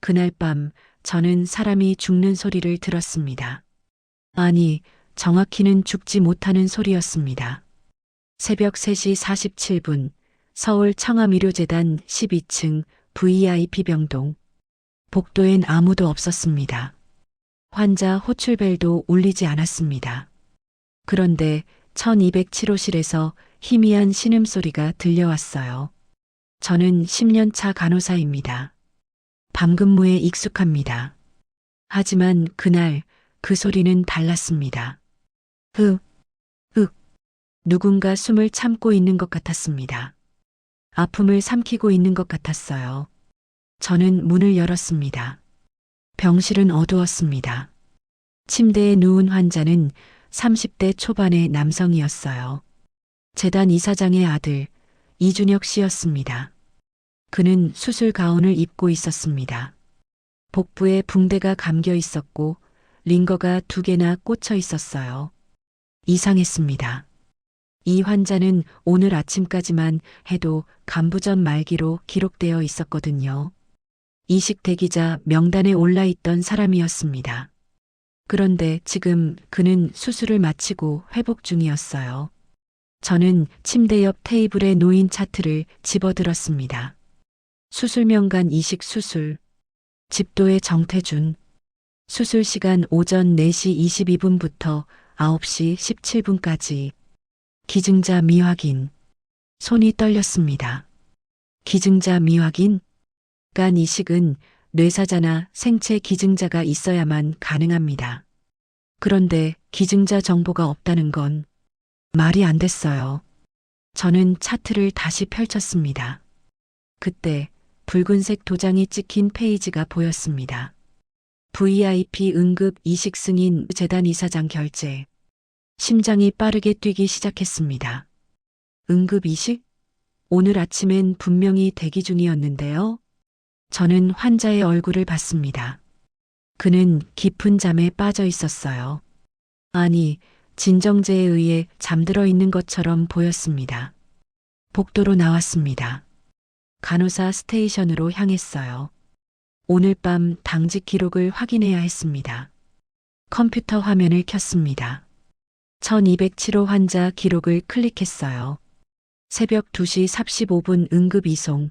그날 밤 저는 사람이 죽는 소리를 들었습니다. 아니, 정확히는 죽지 못하는 소리였습니다. 새벽 3시 47분 서울 청암의료재단 12층 VIP 병동. 복도엔 아무도 없었습니다. 환자 호출벨도 울리지 않았습니다. 그런데 1207호실에서 희미한 신음소리가 들려왔어요. 저는 10년차 간호사입니다. 밤근무에 익숙합니다. 하지만 그날 그 소리는 달랐습니다. 흑, 흑. 누군가 숨을 참고 있는 것 같았습니다. 아픔을 삼키고 있는 것 같았어요. 저는 문을 열었습니다. 병실은 어두웠습니다. 침대에 누운 환자는 30대 초반의 남성이었어요. 재단 이사장의 아들 이준혁 씨였습니다. 그는 수술 가운을 입고 있었습니다. 복부에 붕대가 감겨 있었고 링거가 2개나 꽂혀 있었어요. 이상했습니다. 이 환자는 오늘 아침까지만 해도 간부전 말기로 기록되어 있었거든요. 이식 대기자 명단에 올라 있던 사람이었습니다. 그런데 지금 그는 수술을 마치고 회복 중이었어요. 저는 침대 옆 테이블에 놓인 차트를 집어들었습니다. 수술명간 이식 수술. 집도의 정태준. 수술 시간 오전 4시 22분부터 9시 17분까지. 기증자 미확인. 손이 떨렸습니다. 기증자 미확인? 간 이식은 뇌사자나 생체 기증자가 있어야만 가능합니다. 그런데 기증자 정보가 없다는 건 말이 안 됐어요. 저는 차트를 다시 펼쳤습니다. 그때 붉은색 도장이 찍힌 페이지가 보였습니다. VIP 응급 이식 승인 재단 이사장 결재. 심장이 빠르게 뛰기 시작했습니다. 응급 이식? 오늘 아침엔 분명히 대기 중이었는데요. 저는 환자의 얼굴을 봤습니다. 그는 깊은 잠에 빠져 있었어요. 아니, 진정제에 의해 잠들어 있는 것처럼 보였습니다. 복도로 나왔습니다. 간호사 스테이션으로 향했어요. 오늘 밤 당직 기록을 확인해야 했습니다. 컴퓨터 화면을 켰습니다. 1207호 환자 기록을 클릭했어요. 새벽 2시 45분 응급 이송.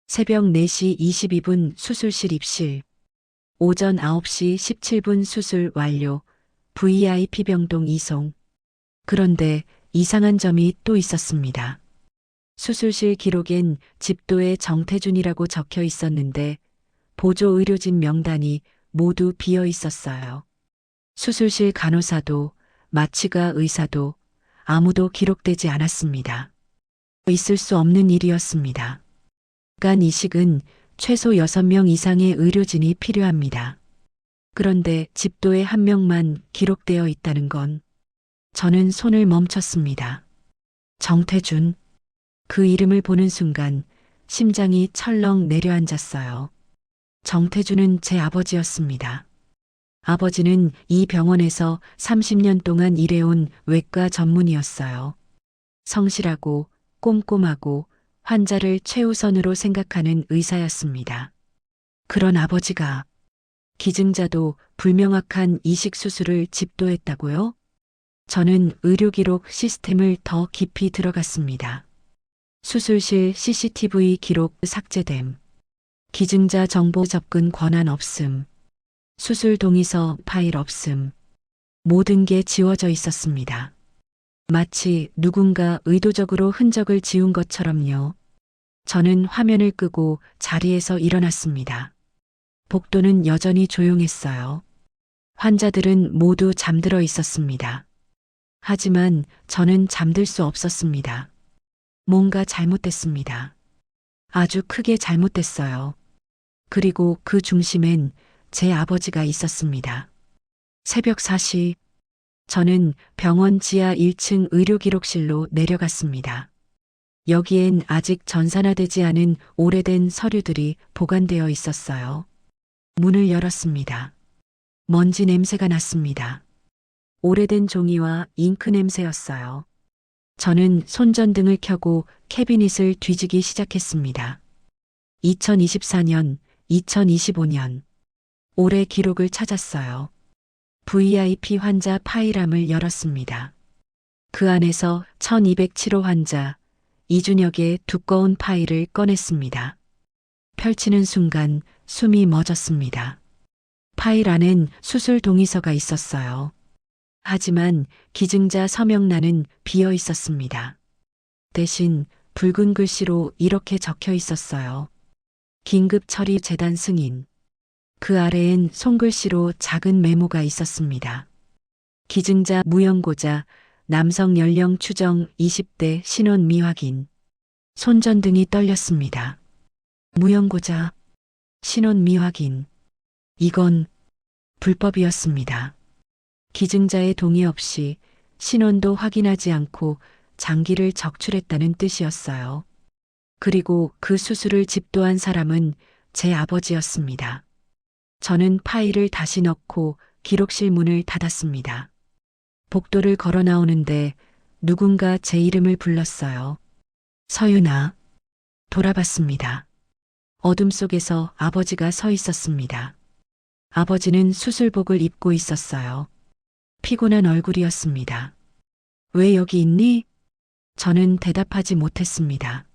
새벽 4시 22분 수술실 입실. 오전 9시 17분 수술 완료. VIP 병동 이송. 그런데 이상한 점이 또 있었습니다. 수술실 기록엔 집도의 정태준이라고 적혀 있었는데 보조 의료진 명단이 모두 비어 있었어요. 수술실 간호사도 마취가 의사도 아무도 기록되지 않았습니다. 있을 수 없는 일이었습니다. 간 이식은 최소 6명 이상의 의료진이 필요합니다. 그런데 집도에 1명만 기록되어 있다는 건 저는 손을 멈췄습니다. 정태준. 그 이름을 보는 순간 심장이 철렁 내려앉았어요. 정태준은 제 아버지였습니다. 아버지는 이 병원에서 30년 동안 일해온 외과 전문의였어요. 성실하고 꼼꼼하고 환자를 최우선으로 생각하는 의사였습니다. 그런 아버지가 기증자도 불명확한 이식 수술을 집도했다고요? 저는 의료기록 시스템을 더 깊이 들어갔습니다. 수술실 CCTV 기록 삭제됨. 기증자 정보 접근 권한 없음. 수술 동의서 파일 없음. 모든 게 지워져 있었습니다. 마치 누군가 의도적으로 흔적을 지운 것처럼요. 저는 화면을 끄고 자리에서 일어났습니다. 복도는 여전히 조용했어요. 환자들은 모두 잠들어 있었습니다. 하지만 저는 잠들 수 없었습니다. 뭔가 잘못됐습니다. 아주 크게 잘못됐어요. 그리고 그 중심엔 제 아버지가 있었습니다. 새벽 4시, 저는 병원 지하 1층 의료기록실로 내려갔습니다. 여기엔 아직 전산화되지 않은 오래된 서류들이 보관되어 있었어요. 문을 열었습니다. 먼지 냄새가 났습니다. 오래된 종이와 잉크 냄새였어요. 저는 손전등을 켜고 캐비닛을 뒤지기 시작했습니다. 2024년 2025년. 올해 기록을 찾았어요. VIP 환자 파일함을 열었습니다. 그 안에서 1207호 환자 이준혁의 두꺼운 파일을 꺼냈습니다. 펼치는 순간 숨이 멎었습니다. 파일 안엔 수술 동의서가 있었어요. 하지만 기증자 서명란은 비어 있었습니다. 대신 붉은 글씨로 이렇게 적혀 있었어요. 긴급 처리 재단 승인. 그 아래엔 손글씨로 작은 메모가 있었습니다. 기증자 무연고자, 남성 연령 추정 20대 신원 미확인. 손전등이 떨렸습니다. 무연고자, 신원 미확인. 이건 불법이었습니다. 기증자의 동의 없이 신원도 확인하지 않고 장기를 적출했다는 뜻이었어요. 그리고 그 수술을 집도한 사람은 제 아버지였습니다. 저는 파일을 다시 넣고 기록실 문을 닫았습니다. 복도를 걸어 나오는데 누군가 제 이름을 불렀어요. 서윤아. 돌아봤습니다. 어둠 속에서 아버지가 서 있었습니다. 아버지는 수술복을 입고 있었어요. 피곤한 얼굴이었습니다. 왜 여기 있니? 저는 대답하지 못했습니다.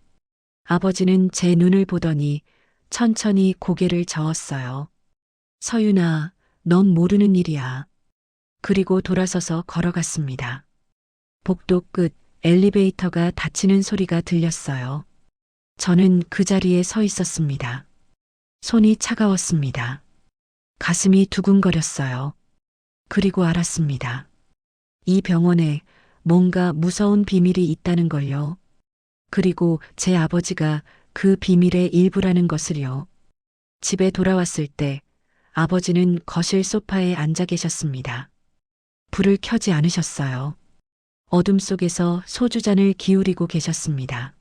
아버지는 제 눈을 보더니 천천히 고개를 저었어요. 서윤아, 넌 모르는 일이야. 그리고 돌아서서 걸어갔습니다. 복도 끝 엘리베이터가 닫히는 소리가 들렸어요. 저는 그 자리에 서 있었습니다. 손이 차가웠습니다. 가슴이 두근거렸어요. 그리고 알았습니다. 이 병원에 뭔가 무서운 비밀이 있다는 걸요. 그리고 제 아버지가 그 비밀의 일부라는 것을요. 집에 돌아왔을 때 아버지는 거실 소파에 앉아 계셨습니다. 불을 켜지 않으셨어요. 어둠 속에서 소주잔을 기울이고 계셨습니다.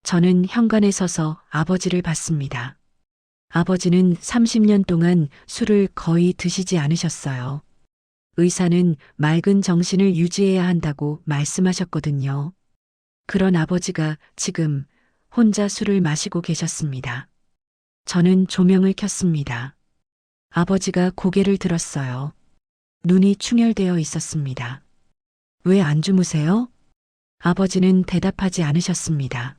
저는 현관에 서서 아버지를 봤습니다. 아버지는 30년 동안 술을 거의 드시지 않으셨어요. 의사는 맑은 정신을 유지해야 한다고 말씀하셨거든요. 그런 아버지가 지금 혼자 술을 마시고 계셨습니다. 저는 조명을 켰습니다. 아버지가 고개를 들었어요. 눈이 충혈되어 있었습니다. 왜 안 주무세요? 아버지는 대답하지 않으셨습니다.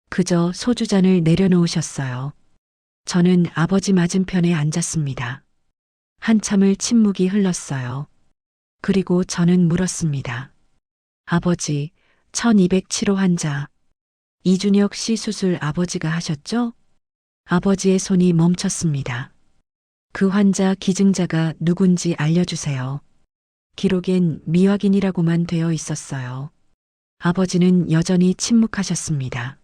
그저 소주잔을 내려놓으셨어요. 저는 아버지 맞은편에 앉았습니다. 한참을 침묵이 흘렀어요. 그리고 저는 물었습니다. 아버지, 1207호 환자. 이준혁 씨 수술 아버지가 하셨죠? 아버지의 손이 멈췄습니다. 그 환자 기증자가 누군지 알려주세요. 기록엔 미확인이라고만 되어 있었어요. 아버지는 여전히 침묵하셨습니다.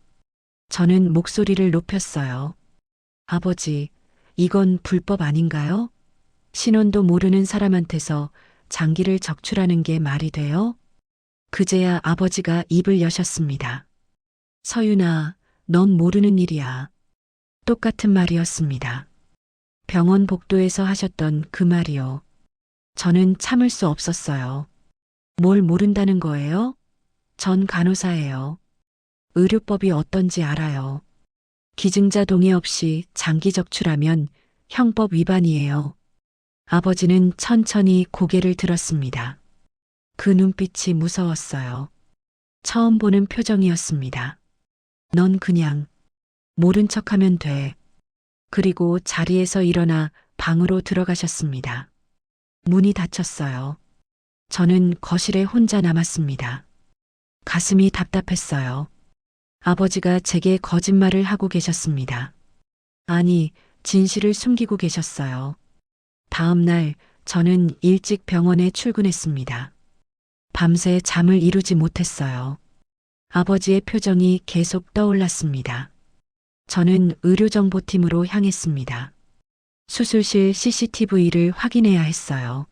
저는 목소리를 높였어요. 아버지, 이건 불법 아닌가요? 신원도 모르는 사람한테서 장기를 적출하는 게 말이 돼요? 그제야 아버지가 입을 여셨습니다. 서윤아, 넌 모르는 일이야. 똑같은 말이었습니다. 병원 복도에서 하셨던 그 말이요. 저는 참을 수 없었어요. 뭘 모른다는 거예요? 전 간호사예요. 의료법이 어떤지 알아요. 기증자 동의 없이 장기 적출하면 형법 위반이에요. 아버지는 천천히 고개를 들었습니다. 그 눈빛이 무서웠어요. 처음 보는 표정이었습니다. 넌 그냥 모른 척하면 돼. 그리고 자리에서 일어나 방으로 들어가셨습니다. 문이 닫혔어요. 저는 거실에 혼자 남았습니다. 가슴이 답답했어요. 아버지가 제게 거짓말을 하고 계셨습니다. 아니, 진실을 숨기고 계셨어요. 다음 날 저는 일찍 병원에 출근했습니다. 밤새 잠을 이루지 못했어요. 아버지의 표정이 계속 떠올랐습니다. 저는 의료정보팀으로 향했습니다. 수술실 CCTV를 확인해야 했어요.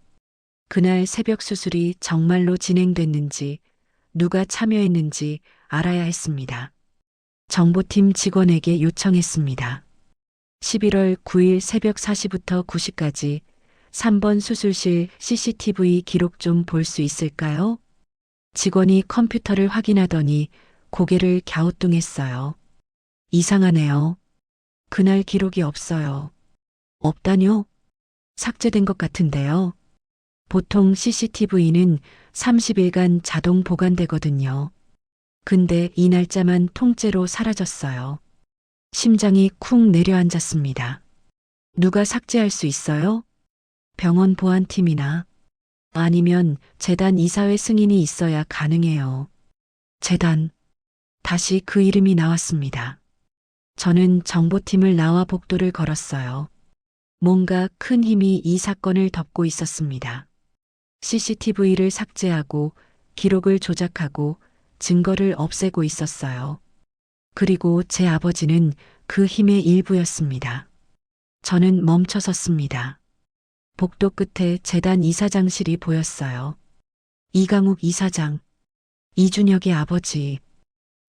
그날 새벽 수술이 정말로 진행됐는지, 누가 참여했는지 알아야 했습니다. 정보팀 직원에게 요청했습니다. 11월 9일 새벽 4시부터 9시까지 3번 수술실 CCTV 기록 좀 볼 수 있을까요? 직원이 컴퓨터를 확인하더니 고개를 갸우뚱했어요. 이상하네요. 그날 기록이 없어요. 없다뇨? 삭제된 것 같은데요. 보통 CCTV는 30일간 자동 보관되거든요. 근데 이 날짜만 통째로 사라졌어요. 심장이 쿵 내려앉았습니다. 누가 삭제할 수 있어요? 병원 보안팀이나 아니면 재단 이사회 승인이 있어야 가능해요. 재단. 다시 그 이름이 나왔습니다. 저는 정보팀을 나와 복도를 걸었어요. 뭔가 큰 힘이 이 사건을 덮고 있었습니다. CCTV를 삭제하고 기록을 조작하고 증거를 없애고 있었어요. 그리고 제 아버지는 그 힘의 일부였습니다. 저는 멈춰 섰습니다. 복도 끝에 재단 이사장실이 보였어요. 이강욱 이사장, 이준혁의 아버지,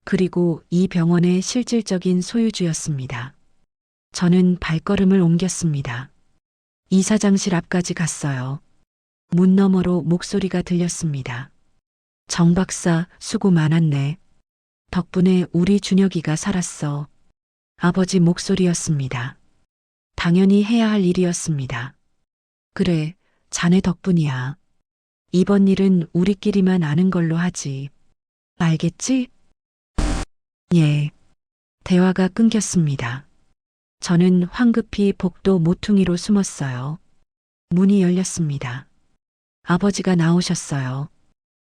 그리고 이 병원의 실질적인 소유주였습니다. 저는 발걸음을 옮겼습니다. 이사장실 앞까지 갔어요. 문 너머로 목소리가 들렸습니다. 정 박사, 수고 많았네. 덕분에 우리 준혁이가 살았어. 아버지 목소리였습니다. 당연히 해야 할 일이었습니다. 그래, 자네 덕분이야. 이번 일은 우리끼리만 아는 걸로 하지. 알겠지? 예. 대화가 끊겼습니다. 저는 황급히 복도 모퉁이로 숨었어요. 문이 열렸습니다. 아버지가 나오셨어요.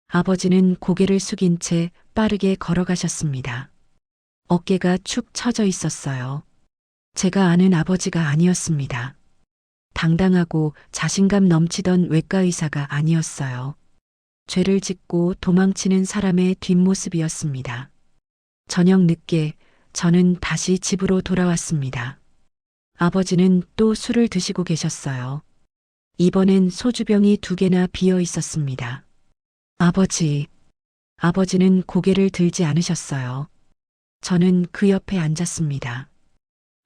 아버지는 고개를 숙인 채 빠르게 걸어가셨습니다. 어깨가 축 처져 있었어요. 제가 아는 아버지가 아니었습니다. 당당하고 자신감 넘치던 외과 의사가 아니었어요. 죄를 짓고 도망치는 사람의 뒷모습이었습니다. 저녁 늦게 저는 다시 집으로 돌아왔습니다. 아버지는 또 술을 드시고 계셨어요. 이번엔 소주병이 2개나 비어 있었습니다. 아버지는 고개를 들지 않으셨어요. 저는 그 옆에 앉았습니다.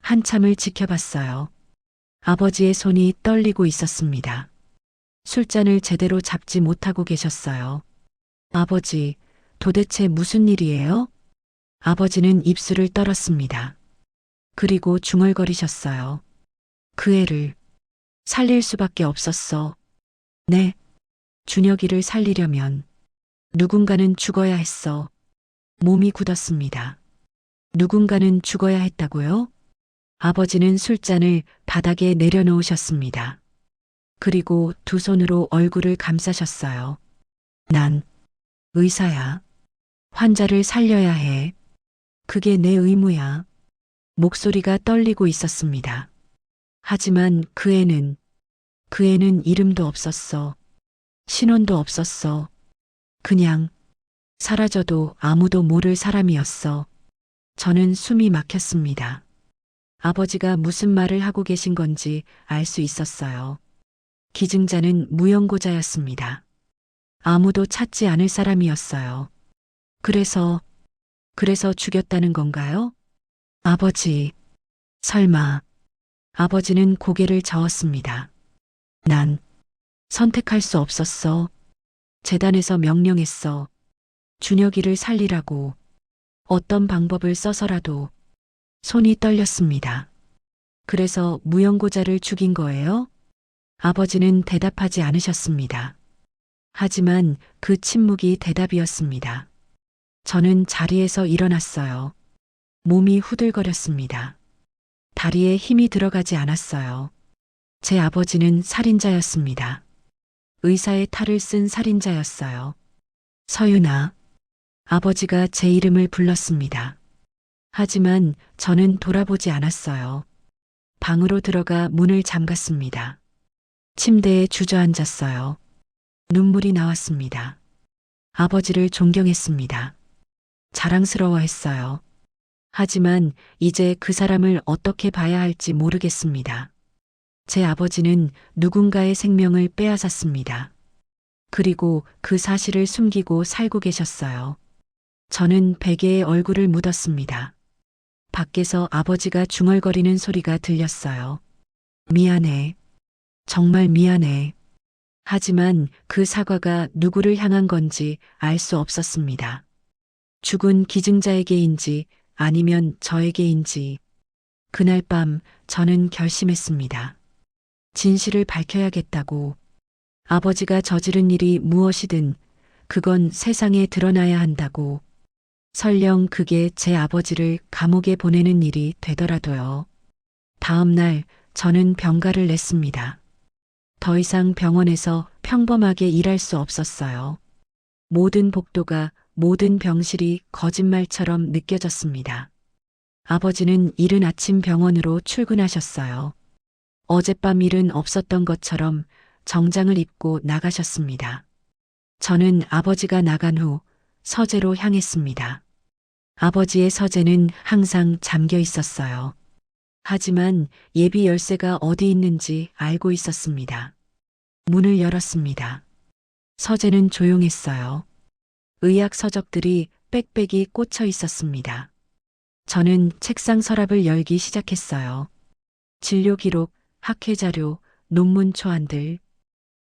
한참을 지켜봤어요. 아버지의 손이 떨리고 있었습니다. 술잔을 제대로 잡지 못하고 계셨어요. 아버지, 도대체 무슨 일이에요? 아버지는 입술을 떨었습니다. 그리고 중얼거리셨어요. 그 애를 살릴 수밖에 없었어. 네. 준혁이를 살리려면 누군가는 죽어야 했어. 몸이 굳었습니다. 누군가는 죽어야 했다고요? 아버지는 술잔을 바닥에 내려놓으셨습니다. 그리고 두 손으로 얼굴을 감싸셨어요. 난 의사야. 환자를 살려야 해. 그게 내 의무야. 목소리가 떨리고 있었습니다. 하지만 그 애는 이름도 없었어. 신원도 없었어. 그냥 사라져도 아무도 모를 사람이었어. 저는 숨이 막혔습니다. 아버지가 무슨 말을 하고 계신 건지 알 수 있었어요. 기증자는 무용고자였습니다. 아무도 찾지 않을 사람이었어요. 그래서 죽였다는 건가요? 아버지, 설마. 아버지는 고개를 저었습니다. 난 선택할 수 없었어. 재단에서 명령했어. 준혁이를 살리라고. 어떤 방법을 써서라도. 손이 떨렸습니다. 그래서 무용고자를 죽인 거예요? 아버지는 대답하지 않으셨습니다. 하지만 그 침묵이 대답이었습니다. 저는 자리에서 일어났어요. 몸이 후들거렸습니다. 다리에 힘이 들어가지 않았어요. 제 아버지는 살인자였습니다. 의사의 탈을 쓴 살인자였어요. 서윤아. 아버지가 제 이름을 불렀습니다. 하지만 저는 돌아보지 않았어요. 방으로 들어가 문을 잠갔습니다. 침대에 주저앉았어요. 눈물이 나왔습니다. 아버지를 존경했습니다. 자랑스러워했어요. 하지만 이제 그 사람을 어떻게 봐야 할지 모르겠습니다. 제 아버지는 누군가의 생명을 빼앗았습니다. 그리고 그 사실을 숨기고 살고 계셨어요. 저는 베개에 얼굴을 묻었습니다. 밖에서 아버지가 중얼거리는 소리가 들렸어요. 미안해. 정말 미안해. 하지만 그 사과가 누구를 향한 건지 알 수 없었습니다. 죽은 기증자에게인지 아니면 저에게인지. 그날 밤 저는 결심했습니다. 진실을 밝혀야겠다고. 아버지가 저지른 일이 무엇이든 그건 세상에 드러나야 한다고. 설령 그게 제 아버지를 감옥에 보내는 일이 되더라도요. 다음 날 저는 병가를 냈습니다. 더 이상 병원에서 평범하게 일할 수 없었어요. 모든 복도가, 모든 병실이 거짓말처럼 느껴졌습니다. 아버지는 이른 아침 병원으로 출근하셨어요. 어젯밤 일은 없었던 것처럼 정장을 입고 나가셨습니다. 저는 아버지가 나간 후 서재로 향했습니다. 아버지의 서재는 항상 잠겨 있었어요. 하지만 예비 열쇠가 어디 있는지 알고 있었습니다. 문을 열었습니다. 서재는 조용했어요. 의학 서적들이 빽빽이 꽂혀 있었습니다. 저는 책상 서랍을 열기 시작했어요. 진료 기록, 학회 자료, 논문 초안들,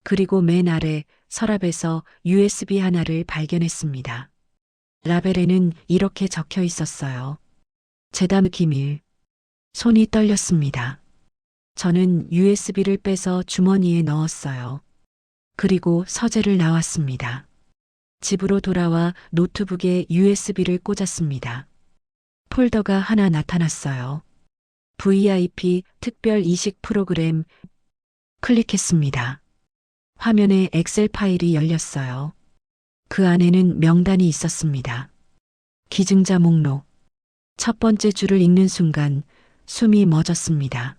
그리고 맨 아래 서랍에서 USB 하나를 발견했습니다. 라벨에는 이렇게 적혀 있었어요. 재담 기밀. 손이 떨렸습니다. 저는 USB를 빼서 주머니에 넣었어요. 그리고 서재를 나왔습니다. 집으로 돌아와 노트북에 USB를 꽂았습니다. 폴더가 하나 나타났어요. VIP 특별 이식 프로그램. 클릭했습니다. 화면에 엑셀 파일이 열렸어요. 그 안에는 명단이 있었습니다. 기증자 목록. 첫 번째 줄을 읽는 순간 숨이 멎었습니다.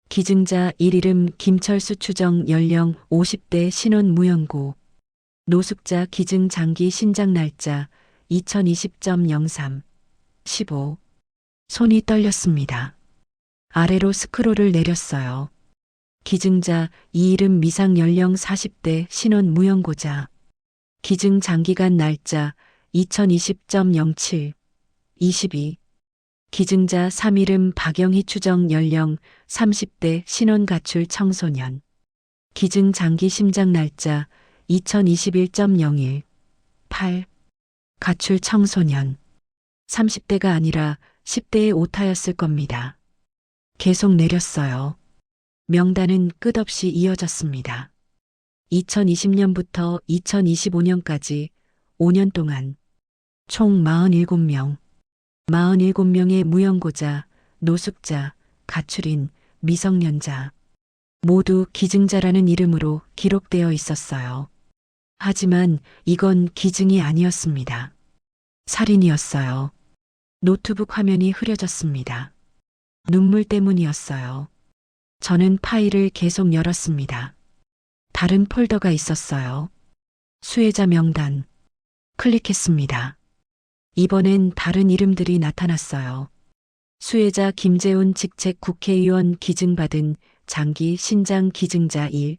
기증자 1 이름 김철수 추정 연령 50대 신혼 무연고. 노숙자 기증 장기 신장 날짜 2020.03 15. 손이 떨렸습니다. 아래로 스크롤을 내렸어요. 기증자 이 이름 미상 연령 40대 신혼 무연고자. 기증 장기간 날짜 2020.07 22. 기증자 3 이름 박영희 추정 연령 30대 신혼 가출 청소년. 기증 장기 심장 날짜 2021.01 8. 가출 청소년. 30대가 아니라 10대의 오타였을 겁니다. 계속 내렸어요. 명단은 끝없이 이어졌습니다. 2020년부터 2025년까지 5년 동안 총 47명, 47명의 무연고자, 노숙자, 가출인, 미성년자, 모두 기증자라는 이름으로 기록되어 있었어요. 하지만 이건 기증이 아니었습니다. 살인이었어요. 노트북 화면이 흐려졌습니다. 눈물 때문이었어요. 저는 파일을 계속 열었습니다. 다른 폴더가 있었어요. 수혜자 명단. 클릭했습니다. 이번엔 다른 이름들이 나타났어요. 수혜자 김재훈 직책 국회의원 기증받은 장기 신장 기증자 1.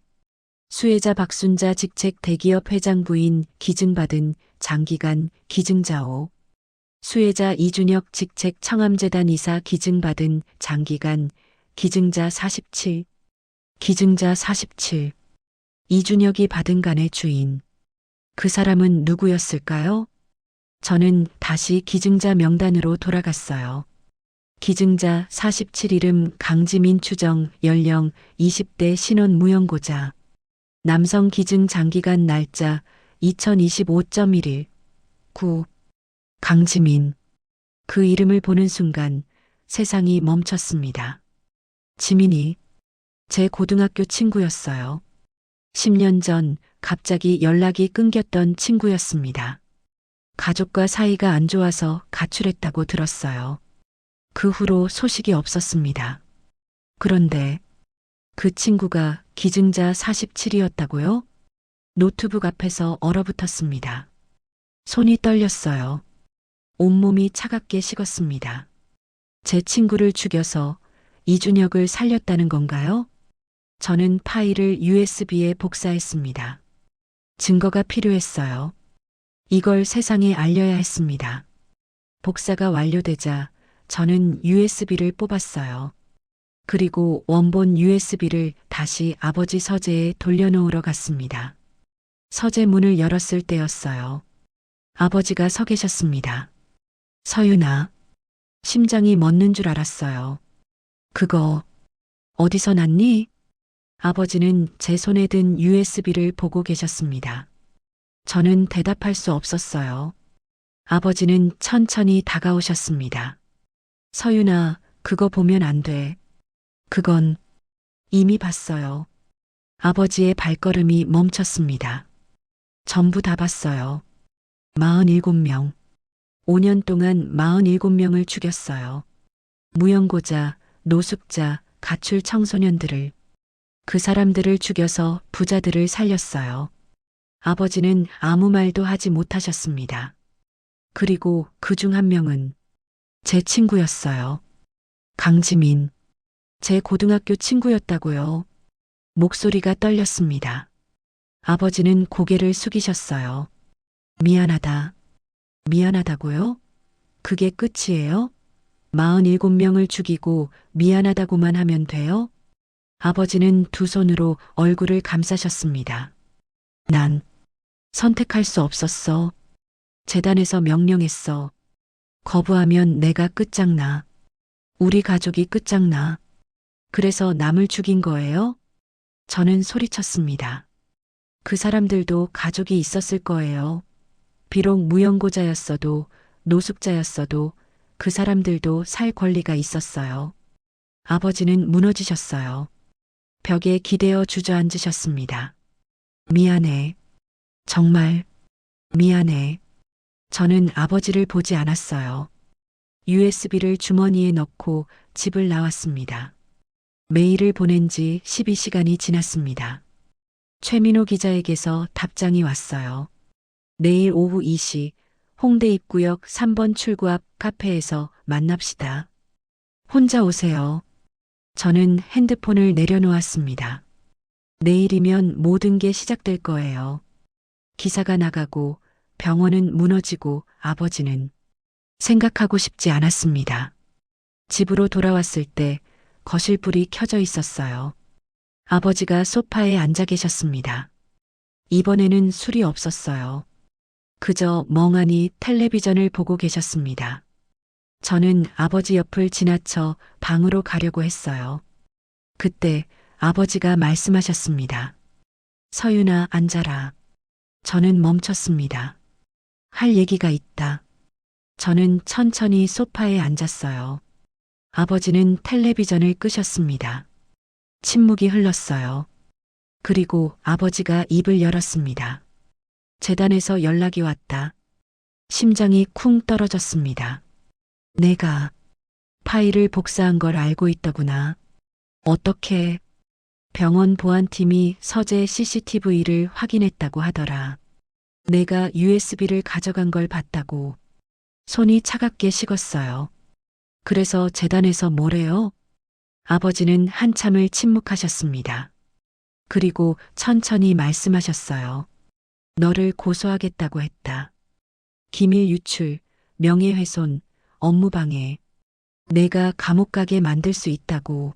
수혜자 박순자 직책 대기업 회장 부인 기증받은 장기간 기증자 5. 수혜자 이준혁 직책 청암재단 이사 기증받은 장기간 기증자 47. 기증자 47. 이준혁이 받은 간의 주인. 그 사람은 누구였을까요? 저는 다시 기증자 명단으로 돌아갔어요. 기증자 47 이름 강지민 추정 연령 20대 신혼 무연고자. 남성 기증 장기간 날짜 2025.11 9. 강지민. 그 이름을 보는 순간 세상이 멈췄습니다. 지민이 제 고등학교 친구였어요. 10년 전 갑자기 연락이 끊겼던 친구였습니다. 가족과 사이가 안 좋아서 가출했다고 들었어요. 그 후로 소식이 없었습니다. 그런데 그 친구가 기증자 47이었다고요? 노트북 앞에서 얼어붙었습니다. 손이 떨렸어요. 온몸이 차갑게 식었습니다. 제 친구를 죽여서 이준혁을 살렸다는 건가요? 저는 파일을 USB에 복사했습니다. 증거가 필요했어요. 이걸 세상에 알려야 했습니다. 복사가 완료되자 저는 USB를 뽑았어요. 그리고 원본 USB를 다시 아버지 서재에 돌려놓으러 갔습니다. 서재 문을 열었을 때였어요. 아버지가 서 계셨습니다. 서윤아. 심장이 멎는 줄 알았어요. 그거 어디서 났니? 아버지는 제 손에 든 USB를 보고 계셨습니다. 저는 대답할 수 없었어요. 아버지는 천천히 다가오셨습니다. 서윤아, 그거 보면 안 돼. 그건 이미 봤어요. 아버지의 발걸음이 멈췄습니다. 전부 다 봤어요. 47명. 5년 동안 47명을 죽였어요. 무연고자, 노숙자, 가출 청소년들을. 그 사람들을 죽여서 부자들을 살렸어요. 아버지는 아무 말도 하지 못하셨습니다. 그리고 그 중 한 명은 제 친구였어요. 강지민. 제 고등학교 친구였다고요. 목소리가 떨렸습니다. 아버지는 고개를 숙이셨어요. 미안하다. 미안하다고요? 그게 끝이에요? 47명을 죽이고 미안하다고만 하면 돼요? 아버지는 두 손으로 얼굴을 감싸셨습니다. 난 선택할 수 없었어. 재단에서 명령했어. 거부하면 내가 끝장나. 우리 가족이 끝장나. 그래서 남을 죽인 거예요? 저는 소리쳤습니다. 그 사람들도 가족이 있었을 거예요. 비록 무연고자였어도 노숙자였어도 그 사람들도 살 권리가 있었어요. 아버지는 무너지셨어요. 벽에 기대어 주저앉으셨습니다. 미안해. 정말 미안해. 저는 아버지를 보지 않았어요. USB를 주머니에 넣고 집을 나왔습니다. 메일을 보낸 지 12시간이 지났습니다. 최민호 기자에게서 답장이 왔어요. 내일 오후 2시 홍대 입구역 3번 출구 앞 카페에서 만납시다. 혼자 오세요. 저는 핸드폰을 내려놓았습니다. 내일이면 모든 게 시작될 거예요. 기사가 나가고 병원은 무너지고 아버지는 생각하고 싶지 않았습니다. 집으로 돌아왔을 때 거실 불이 켜져 있었어요. 아버지가 소파에 앉아 계셨습니다. 이번에는 술이 없었어요. 그저 멍하니 텔레비전을 보고 계셨습니다. 저는 아버지 옆을 지나쳐 방으로 가려고 했어요. 그때 아버지가 말씀하셨습니다. 서윤아, 앉아라. 저는 멈췄습니다. 할 얘기가 있다. 저는 천천히 소파에 앉았어요. 아버지는 텔레비전을 끄셨습니다. 침묵이 흘렀어요. 그리고 아버지가 입을 열었습니다. 재단에서 연락이 왔다. 심장이 쿵 떨어졌습니다. 내가 파일을 복사한 걸 알고 있더구나. 어떻게? 병원 보안팀이 서재 CCTV를 확인했다고 하더라. 내가 USB를 가져간 걸 봤다고. 손이 차갑게 식었어요. 그래서 재단에서 뭐래요? 아버지는 한참을 침묵하셨습니다. 그리고 천천히 말씀하셨어요. 너를 고소하겠다고 했다. 기밀 유출, 명예훼손, 업무방해. 내가 감옥 가게 만들 수 있다고.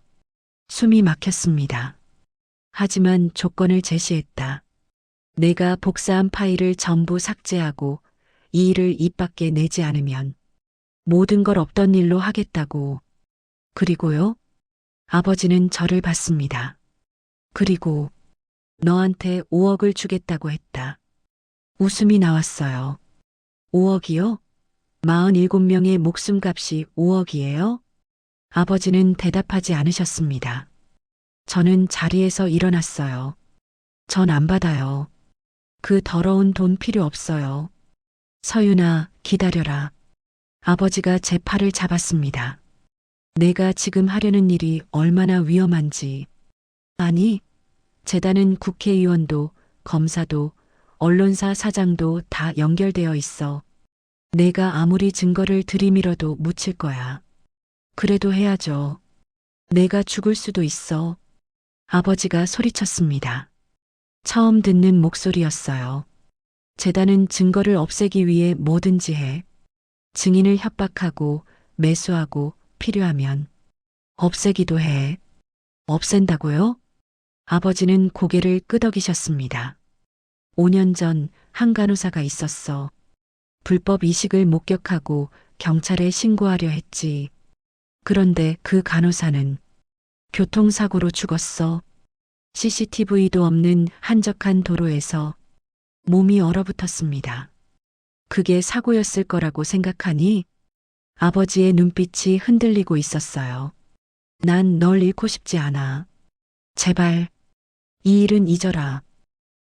숨이 막혔습니다. 하지만 조건을 제시했다. 내가 복사한 파일을 전부 삭제하고 이 일을 입 밖에 내지 않으면 모든 걸 없던 일로 하겠다고. 그리고요? 아버지는 저를 봤습니다. 그리고 너한테 5억을 주겠다고 했다. 웃음이 나왔어요. 5억이요? 47명의 목숨값이 5억이에요? 아버지는 대답하지 않으셨습니다. 저는 자리에서 일어났어요. 전 안 받아요. 그 더러운 돈 필요 없어요. 서윤아, 기다려라. 아버지가 제 팔을 잡았습니다. 내가 지금 하려는 일이 얼마나 위험한지. 아니, 재단은 국회의원도, 검사도, 언론사 사장도 다 연결되어 있어. 내가 아무리 증거를 들이밀어도 묻힐 거야. 그래도 해야죠. 내가 죽을 수도 있어. 아버지가 소리쳤습니다. 처음 듣는 목소리였어요. 재단은 증거를 없애기 위해 뭐든지 해. 증인을 협박하고 매수하고 필요하면 없애기도 해. 없앤다고요? 아버지는 고개를 끄덕이셨습니다. 5년 전 한 간호사가 있었어. 불법 이식을 목격하고 경찰에 신고하려 했지. 그런데 그 간호사는 교통사고로 죽었어. CCTV도 없는 한적한 도로에서 몸이 얼어붙었습니다. 그게 사고였을 거라고 생각하니 아버지의 눈빛이 흔들리고 있었어요. 난 널 잃고 싶지 않아. 제발, 이 일은 잊어라.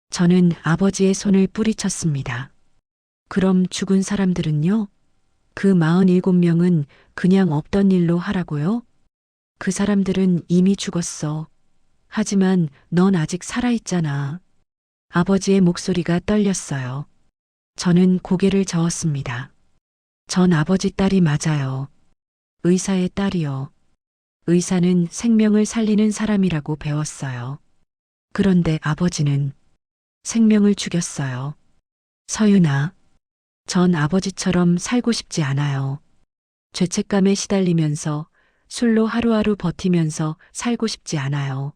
저는 아버지의 손을 뿌리쳤습니다. 그럼 죽은 사람들은요? 그 47명은 그냥 없던 일로 하라고요? 그 사람들은 이미 죽었어. 하지만 넌 아직 살아있잖아. 아버지의 목소리가 떨렸어요. 저는 고개를 저었습니다. 전 아버지 딸이 맞아요. 의사의 딸이요. 의사는 생명을 살리는 사람이라고 배웠어요. 그런데 아버지는 생명을 죽였어요. 서윤아, 전 아버지처럼 살고 싶지 않아요. 죄책감에 시달리면서 술로 하루하루 버티면서 살고 싶지 않아요.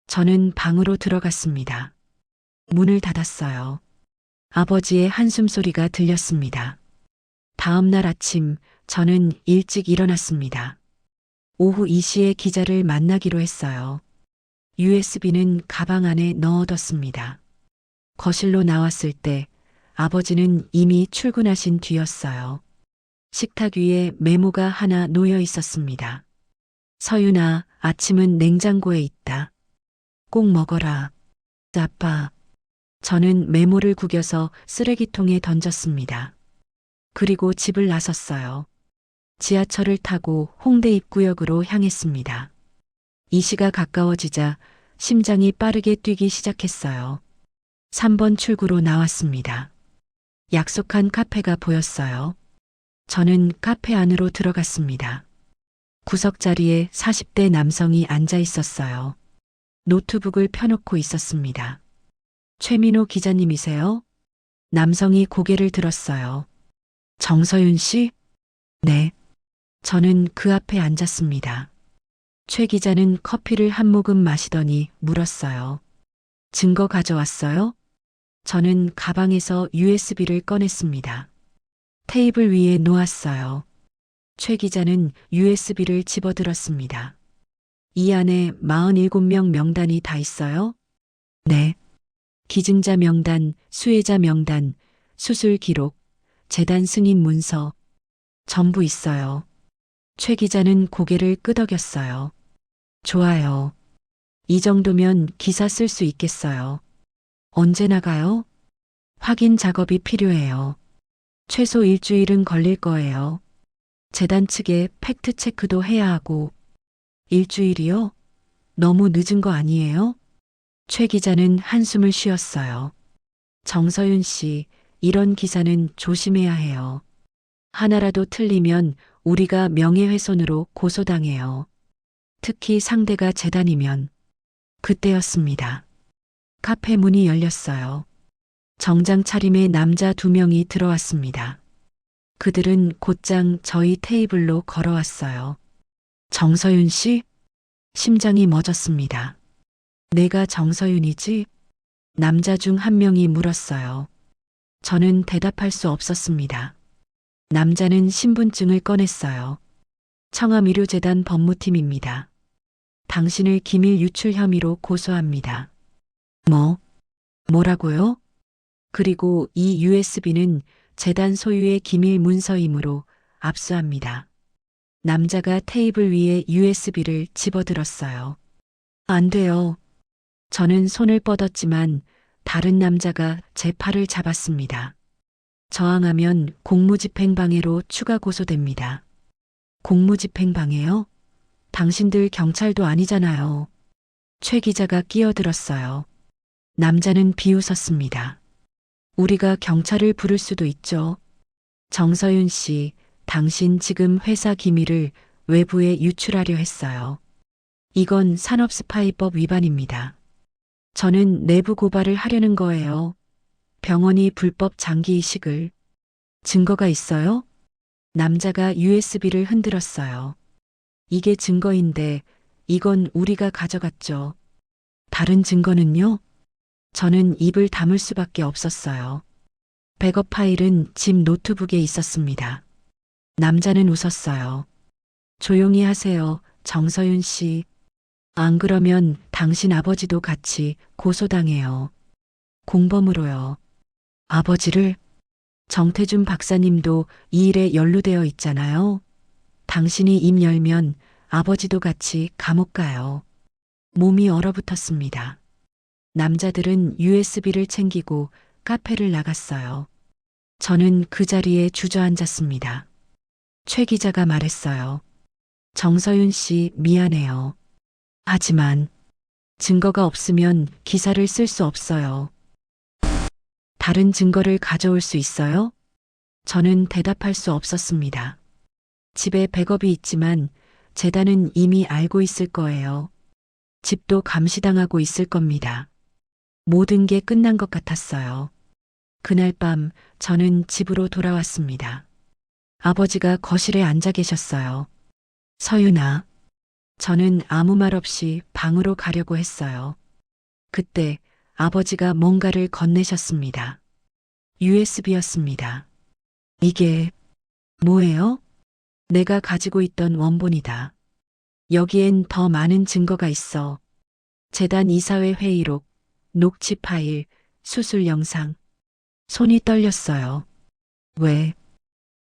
저는 방으로 들어갔습니다. 문을 닫았어요. 아버지의 한숨 소리가 들렸습니다. 다음 날 아침 저는 일찍 일어났습니다. 오후 2시에 기자를 만나기로 했어요. USB는 가방 안에 넣어뒀습니다. 거실로 나왔을 때 아버지는 이미 출근하신 뒤였어요. 식탁 위에 메모가 하나 놓여 있었습니다. 서윤아, 아침은 냉장고에 있다. 꼭 먹어라. 아빠. 저는 메모를 구겨서 쓰레기통에 던졌습니다. 그리고 집을 나섰어요. 지하철을 타고 홍대 입구역으로 향했습니다. 2시가 가까워지자 심장이 빠르게 뛰기 시작했어요. 3번 출구로 나왔습니다. 약속한 카페가 보였어요. 저는 카페 안으로 들어갔습니다. 구석 자리에 40대 남성이 앉아 있었어요. 노트북을 펴놓고 있었습니다. 최민호 기자님이세요? 남성이 고개를 들었어요. 정서윤 씨? 네. 저는 그 앞에 앉았습니다. 최 기자는 커피를 한 모금 마시더니 물었어요. 증거 가져왔어요? 저는 가방에서 USB를 꺼냈습니다. 테이블 위에 놓았어요. 최 기자는 USB를 집어들었습니다. 이 안에 47명 명단이 다 있어요? 네. 기증자 명단, 수혜자 명단, 수술 기록, 재단 승인 문서, 전부 있어요. 최 기자는 고개를 끄덕였어요. 좋아요. 이 정도면 기사 쓸 수 있겠어요. 언제 나가요? 확인 작업이 필요해요. 최소 일주일은 걸릴 거예요. 재단 측에 팩트 체크도 해야 하고. 일주일이요? 너무 늦은 거 아니에요? 최 기자는 한숨을 쉬었어요. 정서윤 씨, 이런 기사는 조심해야 해요. 하나라도 틀리면 우리가 명예훼손으로 고소당해요. 특히 상대가 재단이면. 그때였습니다. 카페 문이 열렸어요. 정장 차림의 남자 2명이 들어왔습니다. 그들은 곧장 저희 테이블로 걸어왔어요. 정서윤 씨? 심장이 멎었습니다. 내가 정서윤이지? 남자 중 한 명이 물었어요. 저는 대답할 수 없었습니다. 남자는 신분증을 꺼냈어요. 청암의료재단 법무팀입니다. 당신을 기밀 유출 혐의로 고소합니다. 뭐라고요? 그리고 이 USB는 재단 소유의 기밀 문서이므로 압수합니다. 남자가 테이블 위에 USB를 집어들었어요. 안 돼요. 저는 손을 뻗었지만 다른 남자가 제 팔을 잡았습니다. 저항하면 공무집행방해로 추가 고소됩니다. 공무집행방해요? 당신들 경찰도 아니잖아요. 최 기자가 끼어들었어요. 남자는 비웃었습니다. 우리가 경찰을 부를 수도 있죠. 정서윤 씨, 당신 지금 회사 기밀을 외부에 유출하려 했어요. 이건 산업스파이법 위반입니다. 저는 내부 고발을 하려는 거예요. 병원이 불법 장기 이식을. 증거가 있어요? 남자가 USB를 흔들었어요. 이게 증거인데 이건 우리가 가져갔죠. 다른 증거는요? 저는 입을 다물 수밖에 없었어요. 백업 파일은 집 노트북에 있었습니다. 남자는 웃었어요. 조용히 하세요, 정서윤 씨. 안 그러면 당신 아버지도 같이 고소당해요. 공범으로요. 아버지를? 정태준 박사님도 이 일에 연루되어 있잖아요. 당신이 입 열면 아버지도 같이 감옥 가요. 몸이 얼어붙었습니다. 남자들은 USB를 챙기고 카페를 나갔어요. 저는 그 자리에 주저앉았습니다. 최 기자가 말했어요. 정서윤 씨 미안해요. 하지만 증거가 없으면 기사를 쓸 수 없어요. 다른 증거를 가져올 수 있어요? 저는 대답할 수 없었습니다. 집에 백업이 있지만 재단은 이미 알고 있을 거예요. 집도 감시당하고 있을 겁니다. 모든 게 끝난 것 같았어요. 그날 밤 저는 집으로 돌아왔습니다. 아버지가 거실에 앉아 계셨어요. 서윤아. 저는 아무 말 없이 방으로 가려고 했어요. 그때 아버지가 뭔가를 건네셨습니다. USB였습니다. 이게 뭐예요? 내가 가지고 있던 원본이다. 여기엔 더 많은 증거가 있어. 재단 이사회 회의록, 녹취 파일, 수술 영상. 손이 떨렸어요. 왜?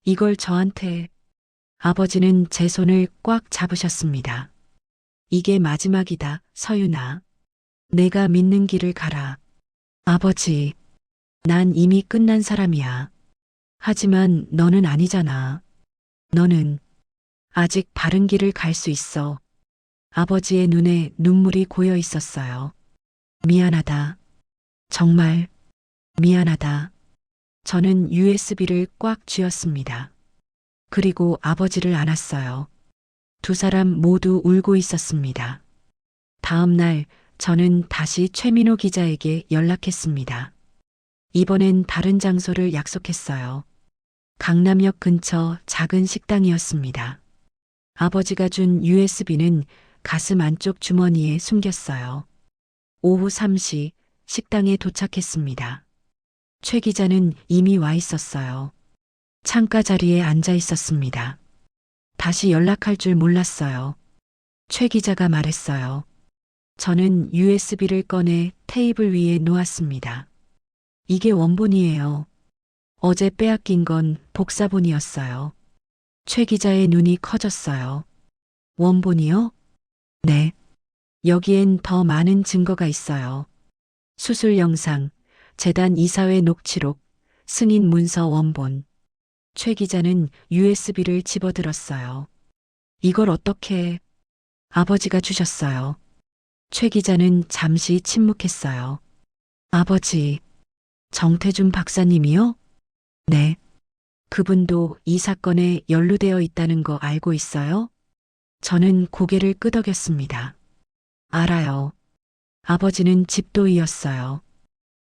이걸 저한테. 아버지는 제 손을 꽉 잡으셨습니다. 이게 마지막이다, 서윤아. 내가 믿는 길을 가라. 아버지, 난 이미 끝난 사람이야. 하지만 너는 아니잖아. 너는 아직 바른 길을 갈 수 있어. 아버지의 눈에 눈물이 고여 있었어요. 미안하다. 정말 미안하다. 저는 USB를 꽉 쥐었습니다. 그리고 아버지를 안았어요. 두 사람 모두 울고 있었습니다. 다음 날 저는 다시 최민호 기자에게 연락했습니다. 이번엔 다른 장소를 약속했어요. 강남역 근처 작은 식당이었습니다. 아버지가 준 USB는 가슴 안쪽 주머니에 숨겼어요. 오후 3시 식당에 도착했습니다. 최 기자는 이미 와 있었어요. 창가 자리에 앉아 있었습니다. 다시 연락할 줄 몰랐어요. 최 기자가 말했어요. 저는 USB를 꺼내 테이블 위에 놓았습니다. 이게 원본이에요. 어제 빼앗긴 건 복사본이었어요. 최 기자의 눈이 커졌어요. 원본이요? 네. 여기엔 더 많은 증거가 있어요. 수술 영상, 재단 이사회 녹취록, 승인 문서 원본. 최 기자는 USB를 집어들었어요. 이걸 어떻게? 아버지가 주셨어요. 최 기자는 잠시 침묵했어요. 아버지, 정태준 박사님이요? 네. 그분도 이 사건에 연루되어 있다는 거 알고 있어요? 저는 고개를 끄덕였습니다. 알아요. 아버지는 집도이였어요.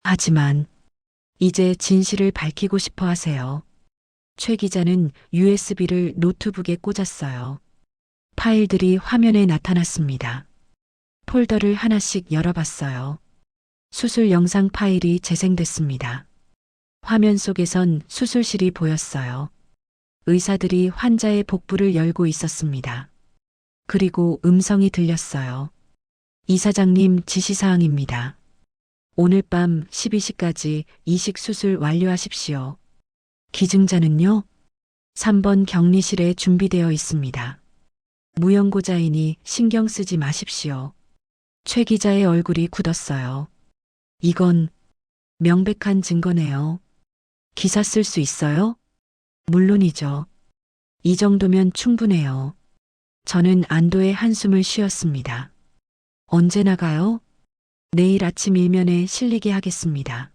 하지만 이제 진실을 밝히고 싶어 하세요. 최 기자는 USB를 노트북에 꽂았어요. 파일들이 화면에 나타났습니다. 폴더를 하나씩 열어봤어요. 수술 영상 파일이 재생됐습니다. 화면 속에선 수술실이 보였어요. 의사들이 환자의 복부를 열고 있었습니다. 그리고 음성이 들렸어요. 이사장님 지시사항입니다. 오늘 밤 12시까지 이식 수술 완료하십시오. 기증자는요? 3번 격리실에 준비되어 있습니다. 무연고자이니 신경 쓰지 마십시오. 최 기자의 얼굴이 굳었어요. 이건 명백한 증거네요. 기사 쓸 수 있어요? 물론이죠. 이 정도면 충분해요. 저는 안도의 한숨을 쉬었습니다. 언제 나가요? 내일 아침 일면에 실리게 하겠습니다.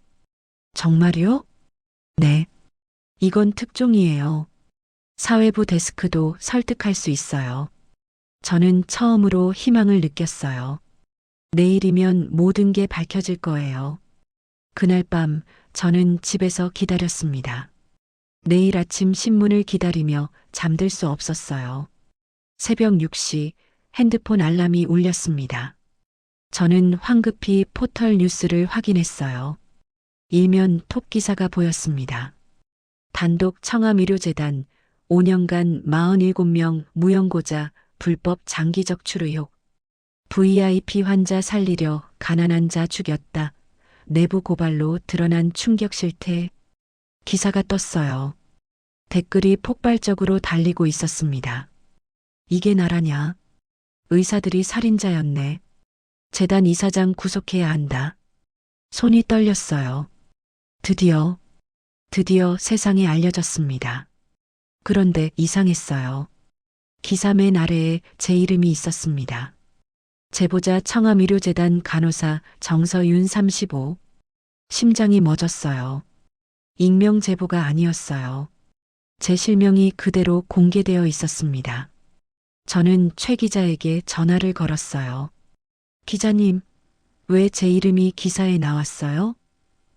정말요? 네. 이건 특종이에요. 사회부 데스크도 설득할 수 있어요. 저는 처음으로 희망을 느꼈어요. 내일이면 모든 게 밝혀질 거예요. 그날 밤 저는 집에서 기다렸습니다. 내일 아침 신문을 기다리며 잠들 수 없었어요. 새벽 6시 핸드폰 알람이 울렸습니다. 저는 황급히 포털 뉴스를 확인했어요. 일면 톱 기사가 보였습니다. 단독 청암의료재단 5년간 47명 무연고자 불법 장기 적출 의혹. VIP 환자 살리려 가난한 자 죽였다. 내부 고발로 드러난 충격 실태. 기사가 떴어요. 댓글이 폭발적으로 달리고 있었습니다. 이게 나라냐? 의사들이 살인자였네. 재단 이사장 구속해야 한다. 손이 떨렸어요. 드디어 세상에 알려졌습니다. 그런데 이상했어요. 기사 맨 아래에 제 이름이 있었습니다. 제보자 청암의료재단 간호사 정서윤 35. 심장이 멎었어요. 익명 제보가 아니었어요. 제 실명이 그대로 공개되어 있었습니다. 저는 최 기자에게 전화를 걸었어요. 기자님, 왜 제 이름이 기사에 나왔어요?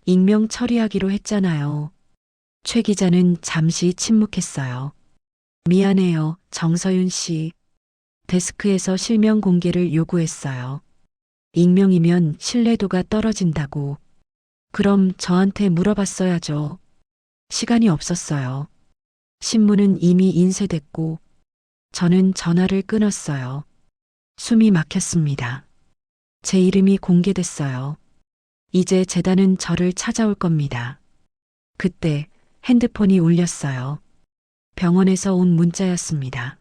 익명 처리하기로 했잖아요. 최 기자는 잠시 침묵했어요. 미안해요, 정서윤 씨. 데스크에서 실명 공개를 요구했어요. 익명이면 신뢰도가 떨어진다고. 그럼 저한테 물어봤어야죠. 시간이 없었어요. 신문은 이미 인쇄됐고, 저는 전화를 끊었어요. 숨이 막혔습니다. 제 이름이 공개됐어요. 이제 재단은 저를 찾아올 겁니다. 그때 핸드폰이 울렸어요. 병원에서 온 문자였습니다.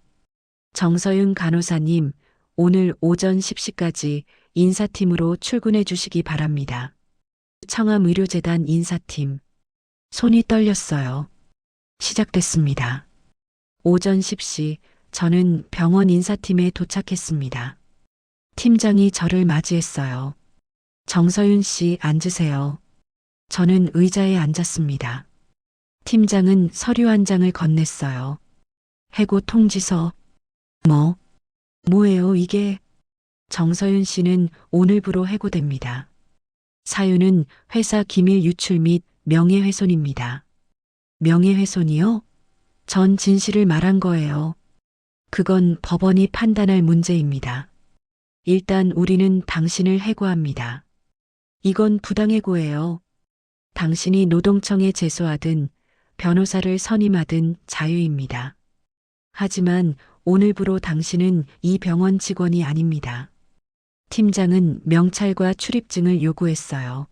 정서윤 간호사님, 오늘 오전 10시까지 인사팀으로 출근해 주시기 바랍니다. 청암의료재단 인사팀. 손이 떨렸어요. 시작됐습니다. 오전 10시 저는 병원 인사팀에 도착했습니다. 팀장이 저를 맞이했어요. 정서윤 씨 앉으세요. 저는 의자에 앉았습니다. 팀장은 서류 한 장을 건넸어요. 해고 통지서. 뭐예요 이게? 정서윤 씨는 오늘부로 해고됩니다. 사유는 회사 기밀 유출 및 명예훼손입니다. 명예훼손이요? 전 진실을 말한 거예요. 그건 법원이 판단할 문제입니다. 일단 우리는 당신을 해고합니다. 이건 부당해고예요. 당신이 노동청에 제소하든 변호사를 선임하든 자유입니다. 하지만 오늘부로 당신은 이 병원 직원이 아닙니다. 팀장은 명찰과 출입증을 요구했어요.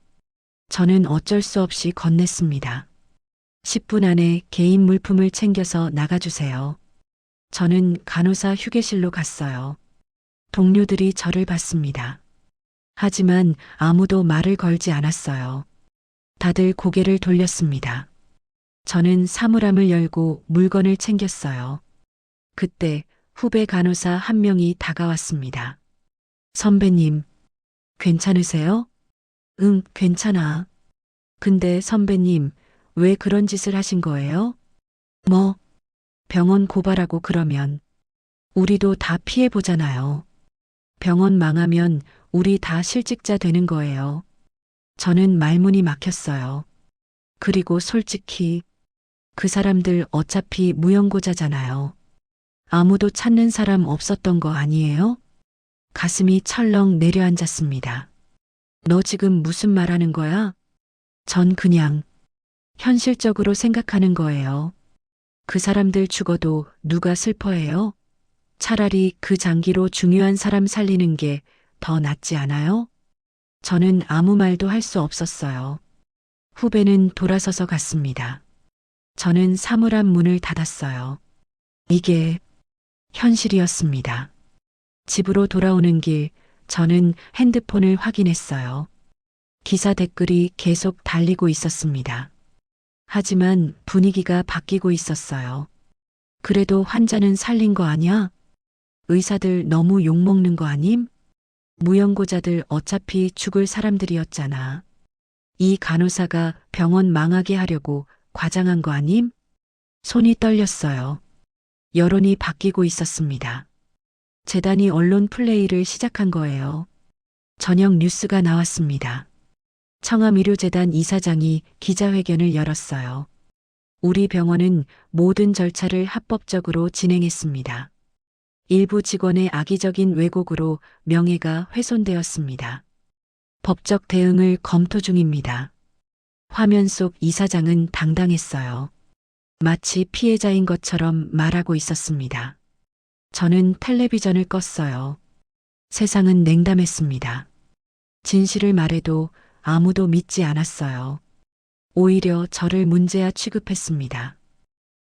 저는 어쩔 수 없이 건넸습니다. 10분 안에 개인 물품을 챙겨서 나가주세요. 저는 간호사 휴게실로 갔어요. 동료들이 저를 봤습니다. 하지만 아무도 말을 걸지 않았어요. 다들 고개를 돌렸습니다. 저는 사물함을 열고 물건을 챙겼어요. 그때 후배 간호사 한 명이 다가왔습니다. 선배님, 괜찮으세요? 응, 괜찮아. 근데 선배님, 왜 그런 짓을 하신 거예요? 병원 고발하고 그러면 우리도 다 피해보잖아요. 병원 망하면 우리 다 실직자 되는 거예요. 저는 말문이 막혔어요. 그리고 솔직히 그 사람들 어차피 무연고자잖아요. 아무도 찾는 사람 없었던 거 아니에요? 가슴이 철렁 내려앉았습니다. 너 지금 무슨 말 하는 거야? 전 그냥 현실적으로 생각하는 거예요. 그 사람들 죽어도 누가 슬퍼해요? 차라리 그 장기로 중요한 사람 살리는 게 더 낫지 않아요? 저는 아무 말도 할 수 없었어요. 후배는 돌아서서 갔습니다. 저는 사물함 문을 닫았어요. 이게 현실이었습니다. 집으로 돌아오는 길, 저는 핸드폰을 확인했어요. 기사 댓글이 계속 달리고 있었습니다. 하지만 분위기가 바뀌고 있었어요. 그래도 환자는 살린 거 아니야? 의사들 너무 욕먹는 거 아님? 무연고자들 어차피 죽을 사람들이었잖아. 이 간호사가 병원 망하게 하려고 과장한 거 아님? 손이 떨렸어요. 여론이 바뀌고 있었습니다. 재단이 언론 플레이를 시작한 거예요. 저녁 뉴스가 나왔습니다. 청암의료재단 이사장이 기자회견을 열었어요. 우리 병원은 모든 절차를 합법적으로 진행했습니다. 일부 직원의 악의적인 왜곡으로 명예가 훼손되었습니다. 법적 대응을 검토 중입니다. 화면 속 이사장은 당당했어요. 마치 피해자인 것처럼 말하고 있었습니다. 저는 텔레비전을 껐어요. 세상은 냉담했습니다. 진실을 말해도 아무도 믿지 않았어요. 오히려 저를 문제아 취급했습니다.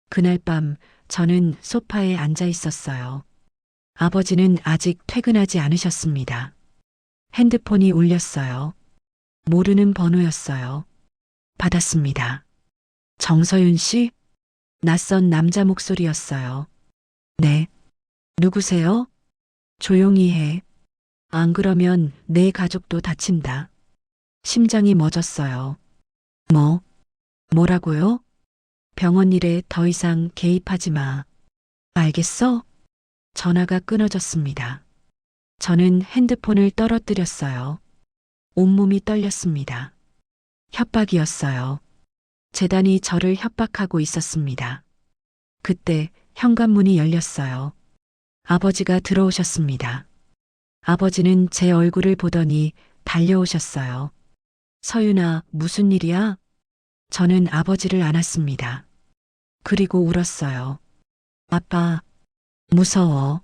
그날 밤 저는 소파에 앉아 있었어요. 아버지는 아직 퇴근하지 않으셨습니다. 핸드폰이 울렸어요. 모르는 번호였어요. 받았습니다. 정서윤 씨? 낯선 남자 목소리였어요. 네. 누구세요? 조용히 해. 안 그러면 내 가족도 다친다. 심장이 멎었어요. 뭐? 뭐라고요? 병원 일에 더 이상 개입하지 마. 알겠어? 전화가 끊어졌습니다. 저는 핸드폰을 떨어뜨렸어요. 온몸이 떨렸습니다. 협박이었어요. 재단이 저를 협박하고 있었습니다. 그때 현관문이 열렸어요. 아버지가 들어오셨습니다. 아버지는 제 얼굴을 보더니 달려오셨어요. 서윤아, 무슨 일이야? 저는 아버지를 안았습니다. 그리고 울었어요. 아빠, 무서워.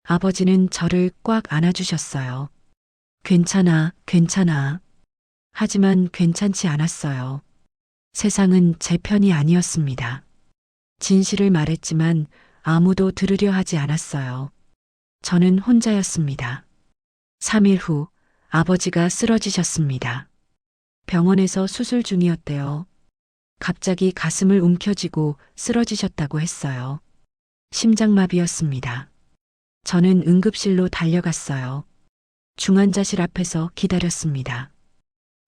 아버지는 저를 꽉 안아주셨어요. 괜찮아, 괜찮아. 하지만 괜찮지 않았어요. 세상은 제 편이 아니었습니다. 진실을 말했지만 아무도 들으려 하지 않았어요. 저는 혼자였습니다. 3일 후 아버지가 쓰러지셨습니다. 병원에서 수술 중이었대요. 갑자기 가슴을 움켜쥐고 쓰러지셨다고 했어요. 심장마비였습니다. 저는 응급실로 달려갔어요. 중환자실 앞에서 기다렸습니다.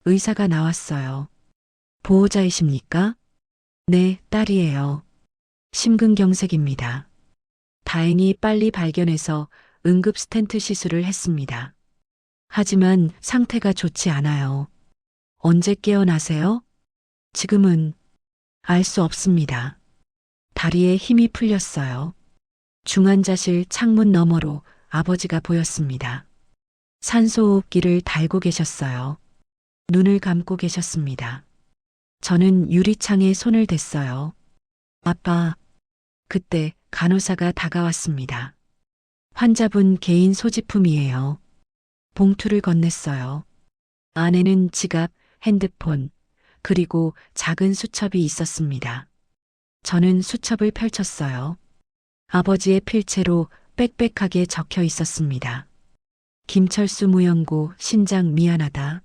의사가 나왔어요. 보호자이십니까? 네, 딸이에요. 심근경색입니다. 다행히 빨리 발견해서 응급 스텐트 시술을 했습니다. 하지만 상태가 좋지 않아요. 언제 깨어나세요? 지금은 알 수 없습니다. 다리에 힘이 풀렸어요. 중환자실 창문 너머로 아버지가 보였습니다. 산소호흡기를 달고 계셨어요. 눈을 감고 계셨습니다. 저는 유리창에 손을 댔어요. 아빠, 그때 간호사가 다가왔습니다. 환자분 개인 소지품이에요. 봉투를 건넸어요. 안에는 지갑, 핸드폰, 그리고 작은 수첩이 있었습니다. 저는 수첩을 펼쳤어요. 아버지의 필체로 빽빽하게 적혀 있었습니다. 김철수 무연고 신장 미안하다.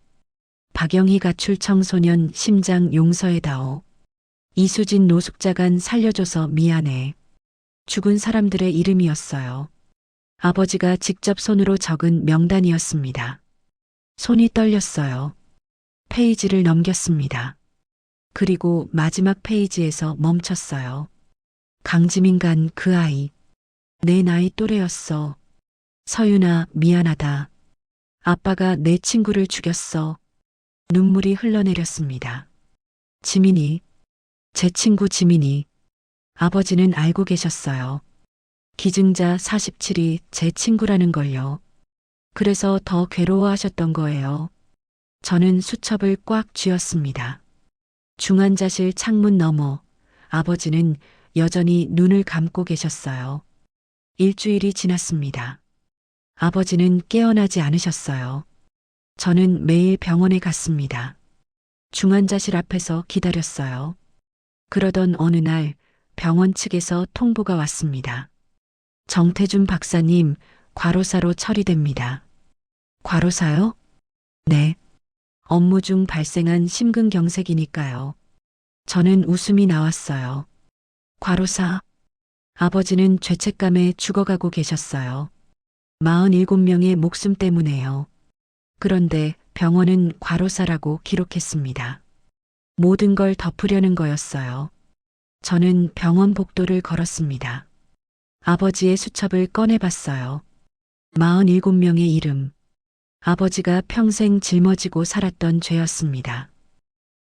박영희 가출 청소년 심장 용서해다오. 이수진 노숙자간 살려줘서 미안해. 죽은 사람들의 이름이었어요. 아버지가 직접 손으로 적은 명단이었습니다. 손이 떨렸어요. 페이지를 넘겼습니다. 그리고 마지막 페이지에서 멈췄어요. 강지민간 그 아이. 내 나이 또래였어. 서윤아, 미안하다. 아빠가 내 친구를 죽였어. 눈물이 흘러내렸습니다. 지민이, 제 친구 지민이. 아버지는 알고 계셨어요. 기증자 47이 제 친구라는 걸요. 그래서 더 괴로워하셨던 거예요. 저는 수첩을 꽉 쥐었습니다. 중환자실 창문 너머 아버지는 여전히 눈을 감고 계셨어요. 일주일이 지났습니다. 아버지는 깨어나지 않으셨어요. 저는 매일 병원에 갔습니다. 중환자실 앞에서 기다렸어요. 그러던 어느 날 병원 측에서 통보가 왔습니다. 정태준 박사님, 과로사로 처리됩니다. 과로사요? 네. 업무 중 발생한 심근경색이니까요. 저는 웃음이 나왔어요. 과로사. 아버지는 죄책감에 죽어가고 계셨어요. 47명의 목숨 때문에요. 그런데 병원은 과로사라고 기록했습니다. 모든 걸 덮으려는 거였어요. 저는 병원 복도를 걸었습니다. 아버지의 수첩을 꺼내봤어요. 47명의 이름. 아버지가 평생 짊어지고 살았던 죄였습니다.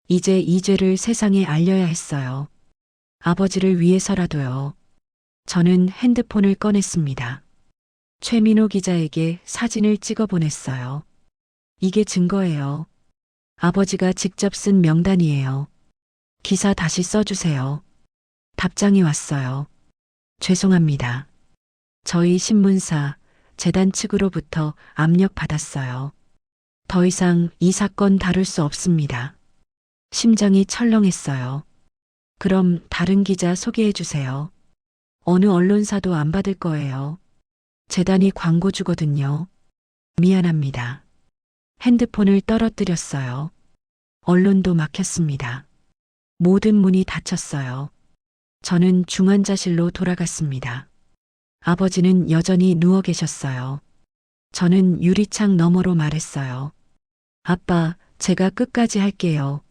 이제 이 죄를 세상에 알려야 했어요. 아버지를 위해서라도요. 저는 핸드폰을 꺼냈습니다. 최민호 기자에게 사진을 찍어 보냈어요. 이게 증거예요. 아버지가 직접 쓴 명단이에요. 기사 다시 써주세요. 답장이 왔어요. 죄송합니다. 저희 신문사 재단 측으로부터 압력받았어요. 더 이상 이 사건 다룰 수 없습니다. 심장이 철렁했어요. 그럼 다른 기자 소개해 주세요. 어느 언론사도 안 받을 거예요. 재단이 광고주거든요. 미안합니다. 핸드폰을 떨어뜨렸어요. 언론도 막혔습니다. 모든 문이 닫혔어요. 저는 중환자실로 돌아갔습니다. 아버지는 여전히 누워 계셨어요. 저는 유리창 너머로 말했어요. 아빠, 제가 끝까지 할게요.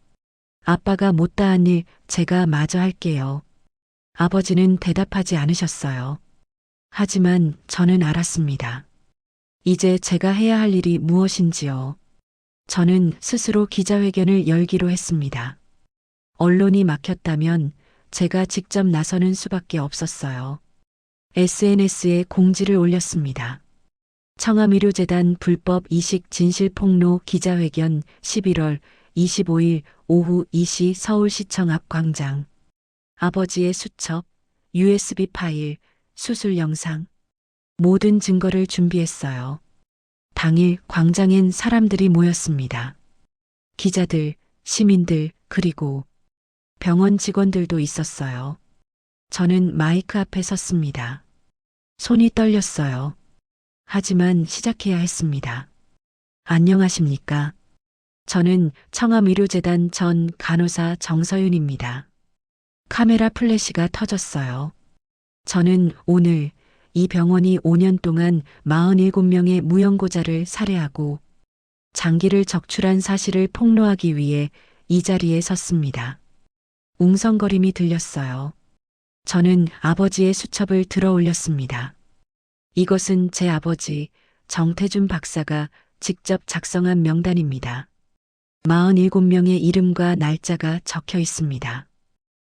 아빠가 못다한 일 제가 마저 할게요. 아버지는 대답하지 않으셨어요. 하지만 저는 알았습니다. 이제 제가 해야 할 일이 무엇인지요. 저는 스스로 기자회견을 열기로 했습니다. 언론이 막혔다면 제가 직접 나서는 수밖에 없었어요. SNS에 공지를 올렸습니다. 청암의료재단 불법 이식 진실 폭로 기자회견 11월 25일 오후 2시 서울시청 앞 광장. 아버지의 수첩, USB 파일, 수술 영상. 모든 증거를 준비했어요. 당일 광장엔 사람들이 모였습니다. 기자들, 시민들, 그리고 병원 직원들도 있었어요. 저는 마이크 앞에 섰습니다. 손이 떨렸어요. 하지만 시작해야 했습니다. 안녕하십니까? 저는 청암의료재단 전 간호사 정서윤입니다. 카메라 플래시가 터졌어요. 저는 오늘 이 병원이 5년 동안 47명의 무연고자를 살해하고 장기를 적출한 사실을 폭로하기 위해 이 자리에 섰습니다. 웅성거림이 들렸어요. 저는 아버지의 수첩을 들어 올렸습니다. 이것은 제 아버지 정태준 박사가 직접 작성한 명단입니다. 47명의 이름과 날짜가 적혀 있습니다.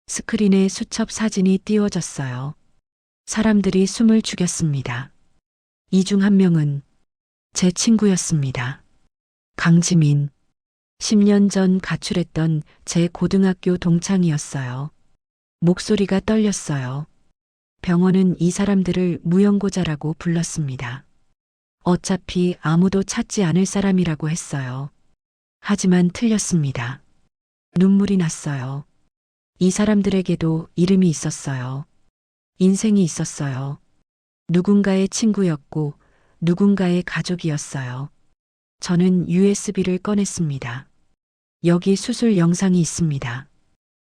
스크린에 수첩 사진이 띄워졌어요. 사람들이 숨을 죽였습니다. 이 중 한 명은 제 친구였습니다. 강지민. 10년 전 가출했던 제 고등학교 동창이었어요. 목소리가 떨렸어요. 병원은 이 사람들을 무연고자라고 불렀습니다. 어차피 아무도 찾지 않을 사람이라고 했어요. 하지만 틀렸습니다. 눈물이 났어요. 이 사람들에게도 이름이 있었어요. 인생이 있었어요. 누군가의 친구였고 누군가의 가족이었어요. 저는 USB를 꺼냈습니다. 여기 수술 영상이 있습니다.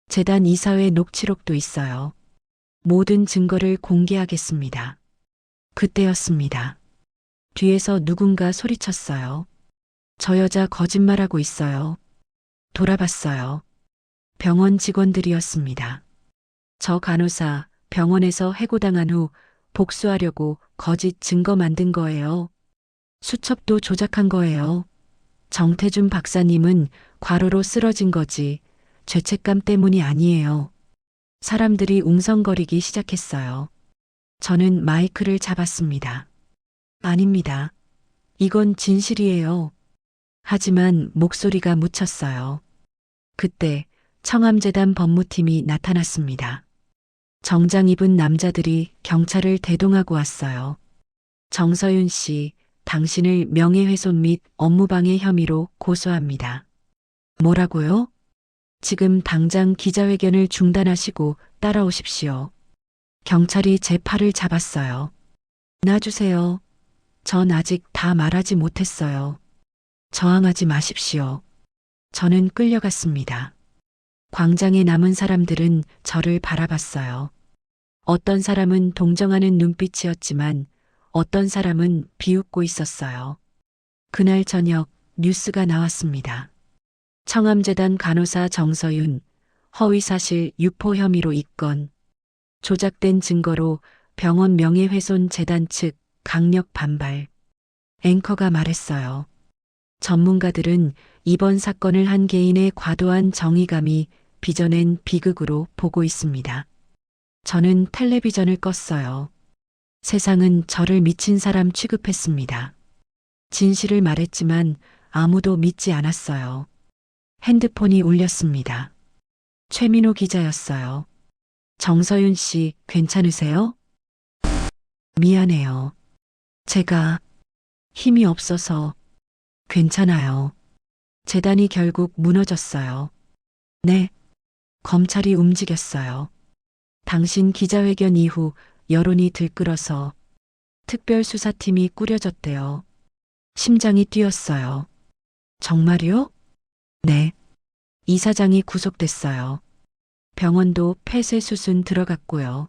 재단 이사회 녹취록도 있어요. 모든 증거를 공개하겠습니다. 그때였습니다. 뒤에서 누군가 소리쳤어요. 저 여자 거짓말하고 있어요. 돌아봤어요. 병원 직원들이었습니다. 저 간호사 병원에서 해고당한 후 복수하려고 거짓 증거 만든 거예요. 수첩도 조작한 거예요. 정태준 박사님은 과로로 쓰러진 거지 죄책감 때문이 아니에요. 사람들이 웅성거리기 시작했어요. 저는 마이크를 잡았습니다. 아닙니다. 이건 진실이에요. 하지만 목소리가 묻혔어요. 그때 청암재단 법무팀이 나타났습니다. 정장 입은 남자들이 경찰을 대동하고 왔어요. 정서윤 씨, 당신을 명예훼손 및 업무방해 혐의로 고소합니다. 뭐라고요? 지금 당장 기자회견을 중단하시고 따라오십시오. 경찰이 제 팔을 잡았어요. 놔주세요. 전 아직 다 말하지 못했어요. 저항하지 마십시오. 저는 끌려갔습니다. 광장에 남은 사람들은 저를 바라봤어요. 어떤 사람은 동정하는 눈빛이었지만 어떤 사람은 비웃고 있었어요. 그날 저녁 뉴스가 나왔습니다. 청암재단 간호사 정서윤, 허위사실 유포 혐의로 입건. 조작된 증거로 병원 명예훼손 재단 측 강력 반발. 앵커가 말했어요. 전문가들은 이번 사건을 한 개인의 과도한 정의감이 빚어낸 비극으로 보고 있습니다. 저는 텔레비전을 껐어요. 세상은 저를 미친 사람 취급했습니다. 진실을 말했지만 아무도 믿지 않았어요. 핸드폰이 울렸습니다. 최민호 기자였어요. 정서윤 씨, 괜찮으세요? 미안해요. 제가 힘이 없어서 괜찮아요. 재단이 결국 무너졌어요. 네, 검찰이 움직였어요. 당신 기자회견 이후 여론이 들끓어서 특별수사팀이 꾸려졌대요. 심장이 뛰었어요. 정말요? 네. 이사장이 구속됐어요. 병원도 폐쇄 수순 들어갔고요.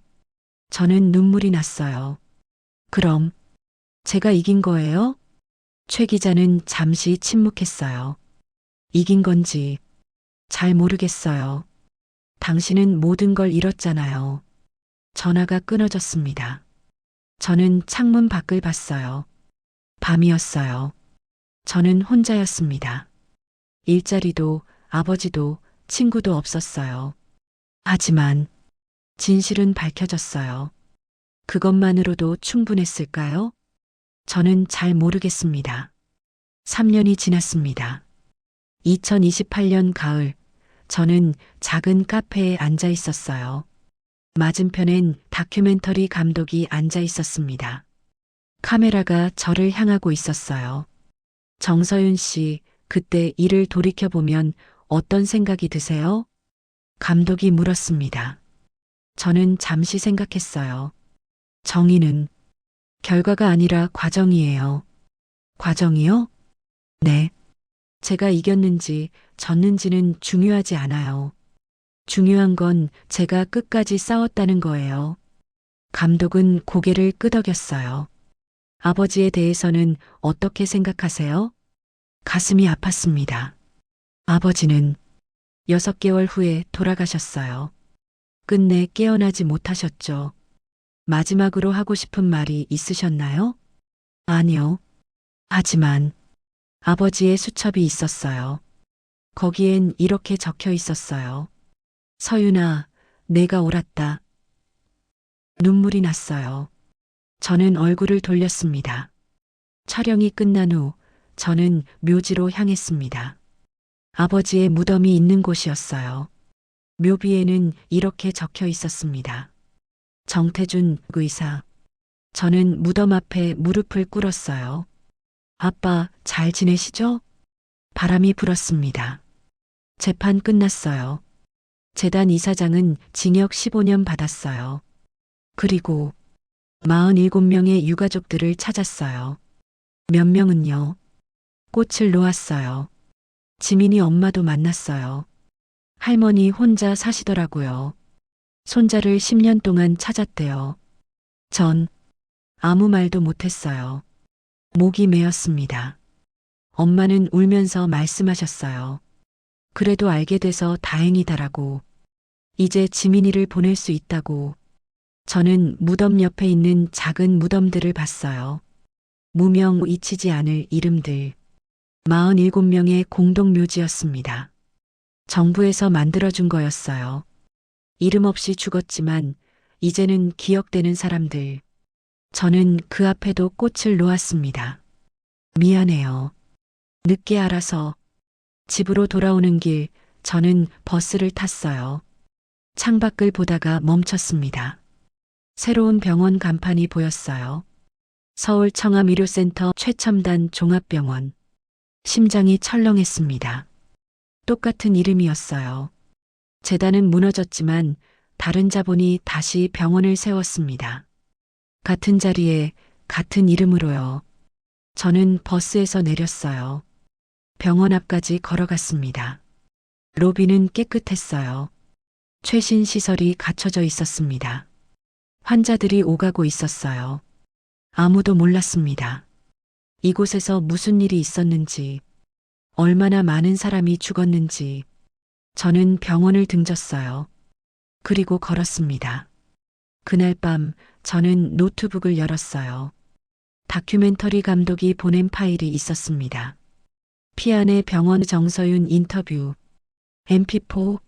저는 눈물이 났어요. 그럼 제가 이긴 거예요? 최 기자는 잠시 침묵했어요. 이긴 건지 잘 모르겠어요. 당신은 모든 걸 잃었잖아요. 전화가 끊어졌습니다. 저는 창문 밖을 봤어요. 밤이었어요. 저는 혼자였습니다. 일자리도 아버지도 친구도 없었어요. 하지만 진실은 밝혀졌어요. 그것만으로도 충분했을까요? 저는 잘 모르겠습니다. 3년이 지났습니다. 2028년 가을, 저는 작은 카페에 앉아 있었어요. 맞은편엔 다큐멘터리 감독이 앉아 있었습니다. 카메라가 저를 향하고 있었어요. 정서윤 씨, 그때 일을 돌이켜보면 어떤 생각이 드세요? 감독이 물었습니다. 저는 잠시 생각했어요. 정의는 결과가 아니라 과정이에요. 과정이요? 네. 제가 이겼는지 졌는지는 중요하지 않아요. 중요한 건 제가 끝까지 싸웠다는 거예요. 감독은 고개를 끄덕였어요. 아버지에 대해서는 어떻게 생각하세요? 가슴이 아팠습니다. 아버지는 6개월 후에 돌아가셨어요. 끝내 깨어나지 못하셨죠. 마지막으로 하고 싶은 말이 있으셨나요? 아니요. 하지만 아버지의 수첩이 있었어요. 거기엔 이렇게 적혀 있었어요. 서윤아, 내가 옳았다. 눈물이 났어요. 저는 얼굴을 돌렸습니다. 촬영이 끝난 후 저는 묘지로 향했습니다. 아버지의 무덤이 있는 곳이었어요. 묘비에는 이렇게 적혀 있었습니다. 정태준 의사. 저는 무덤 앞에 무릎을 꿇었어요. 아빠, 잘 지내시죠? 바람이 불었습니다. 재판 끝났어요. 재단 이사장은 징역 15년 받았어요. 그리고 47명의 유가족들을 찾았어요. 몇 명은요. 꽃을 놓았어요. 지민이 엄마도 만났어요. 할머니 혼자 사시더라고요. 손자를 10년 동안 찾았대요. 전 아무 말도 못했어요. 목이 메었습니다. 엄마는 울면서 말씀하셨어요. 그래도 알게 돼서 다행이다라고. 이제 지민이를 보낼 수 있다고. 저는 무덤 옆에 있는 작은 무덤들을 봤어요. 무명 잊히지 않을 이름들. 47명의 공동묘지였습니다. 정부에서 만들어준 거였어요. 이름 없이 죽었지만 이제는 기억되는 사람들. 저는 그 앞에도 꽃을 놓았습니다. 미안해요. 늦게 알아서. 집으로 돌아오는 길 저는 버스를 탔어요. 창밖을 보다가 멈췄습니다. 새로운 병원 간판이 보였어요. 서울 청암의료센터 최첨단 종합병원. 심장이 철렁했습니다. 똑같은 이름이었어요. 재단은 무너졌지만 다른 자본이 다시 병원을 세웠습니다. 같은 자리에 같은 이름으로요. 저는 버스에서 내렸어요. 병원 앞까지 걸어갔습니다. 로비는 깨끗했어요. 최신 시설이 갖춰져 있었습니다. 환자들이 오가고 있었어요. 아무도 몰랐습니다. 이곳에서 무슨 일이 있었는지, 얼마나 많은 사람이 죽었는지, 저는 병원을 등졌어요. 그리고 걸었습니다. 그날 밤 저는 노트북을 열었어요. 다큐멘터리 감독이 보낸 파일이 있었습니다. 피안의 병원 정서윤 인터뷰. MP4.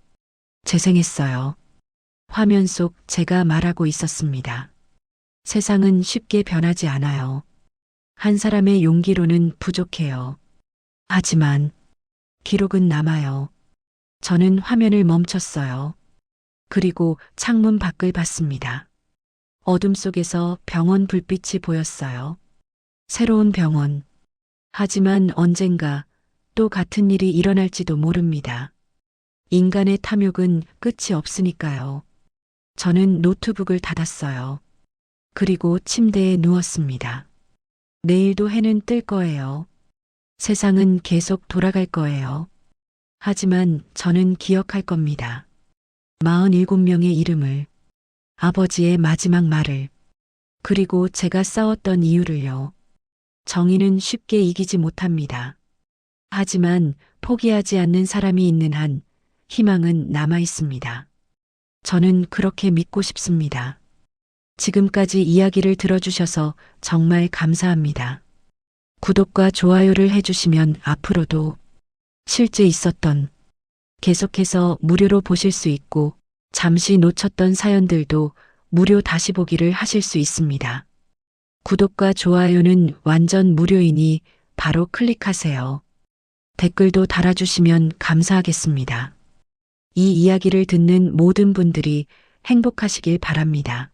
재생했어요. 화면 속 제가 말하고 있었습니다. 세상은 쉽게 변하지 않아요. 한 사람의 용기로는 부족해요. 하지만 기록은 남아요. 저는 화면을 멈췄어요. 그리고 창문 밖을 봤습니다. 어둠 속에서 병원 불빛이 보였어요. 새로운 병원. 하지만 언젠가 또 같은 일이 일어날지도 모릅니다. 인간의 탐욕은 끝이 없으니까요. 저는 노트북을 닫았어요. 그리고 침대에 누웠습니다. 내일도 해는 뜰 거예요. 세상은 계속 돌아갈 거예요. 하지만 저는 기억할 겁니다. 47명의 이름을, 아버지의 마지막 말을, 그리고 제가 싸웠던 이유를요. 정의는 쉽게 이기지 못합니다. 하지만 포기하지 않는 사람이 있는 한 희망은 남아 있습니다. 저는 그렇게 믿고 싶습니다. 지금까지 이야기를 들어주셔서 정말 감사합니다. 구독과 좋아요를 해주시면 앞으로도 실제 있었던 계속해서 무료로 보실 수 있고 잠시 놓쳤던 사연들도 무료 다시 보기를 하실 수 있습니다. 구독과 좋아요는 완전 무료이니 바로 클릭하세요. 댓글도 달아주시면 감사하겠습니다. 이 이야기를 듣는 모든 분들이 행복하시길 바랍니다.